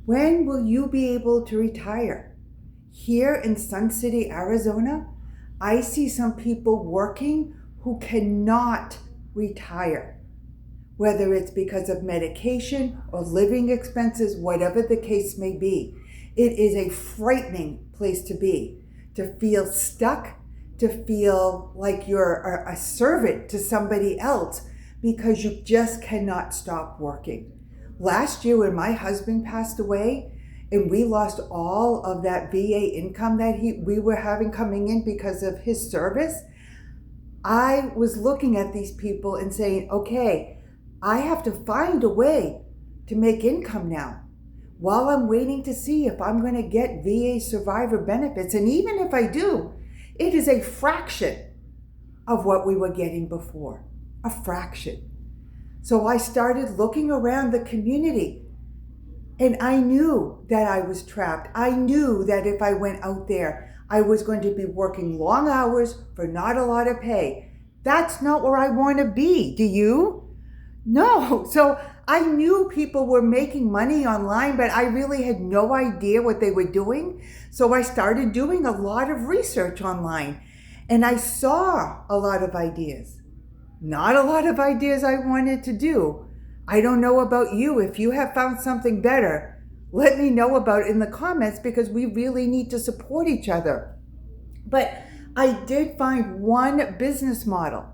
When will you be able to retire? Here in Sun City, Arizona, I see some people working who cannot retire, whether it's because of medication or living expenses, whatever the case may be. It is a frightening place to be, to feel stuck, to feel like you're a servant to somebody else because you just cannot stop working. Last year when my husband passed away and we lost all of that VA income that we were having coming in because of his service, I was looking at these people and saying, okay, I have to find a way to make income now while I'm waiting to see if I'm going to get VA survivor benefits. And even if I do, it is a fraction of what we were getting before, a fraction. So I started looking around the community and I knew that I was trapped. I knew that if I went out there, I was going to be working long hours for not a lot of pay. That's not where I want to be. Do you? No. So I knew people were making money online, but I really had no idea what they were doing. So I started doing a lot of research online and I saw a lot of ideas. Not a lot of ideas I wanted to do. I don't know about you. If you have found something better, let me know about it in the comments because we really need to support each other. But I did find one business model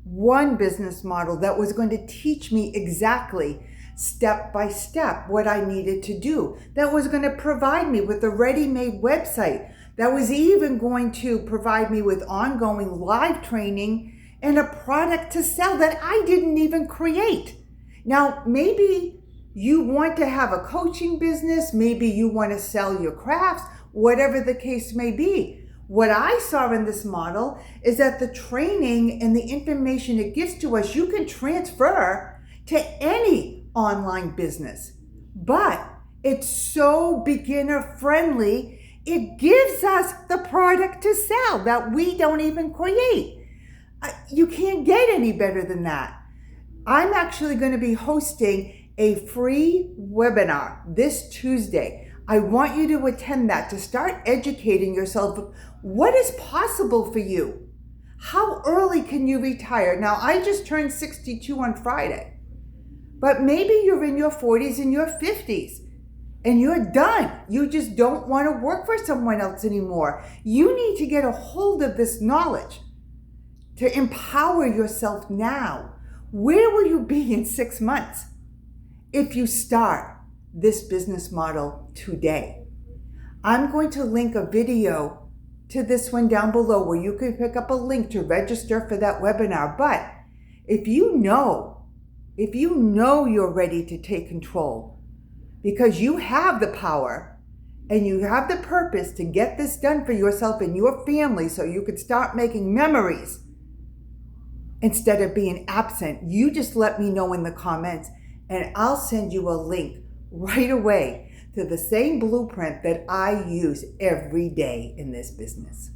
that was going to teach me exactly step by step what I needed to do, that was going to provide me with a ready-made website, that was even going to provide me with ongoing live training and a product to sell that I didn't even create. Now, maybe you want to have a coaching business, maybe you want to sell your crafts, whatever the case may be. What I saw in this model is that the training and the information it gives to us, you can transfer to any online business. But it's so beginner friendly, it gives us the product to sell that we don't even create. You can't get any better than that. I'm actually going to be hosting a free webinar this Tuesday. I want you to attend that to start educating yourself. What is possible for you? How early can you retire? Now, I just turned 62 on Friday, but maybe you're in your 40s and your 50s and you're done. You just don't want to work for someone else anymore. You need to get a hold of this knowledge to empower yourself now. Where will you be in 6 months if you start this business model today? I'm going to link a video to this one down below where you can pick up a link to register for that webinar. But if you know you're ready to take control because you have the power and you have the purpose to get this done for yourself and your family so you can start making memories instead of being absent, you just let me know in the comments and I'll send you a link right away to the same blueprint that I use every day in this business.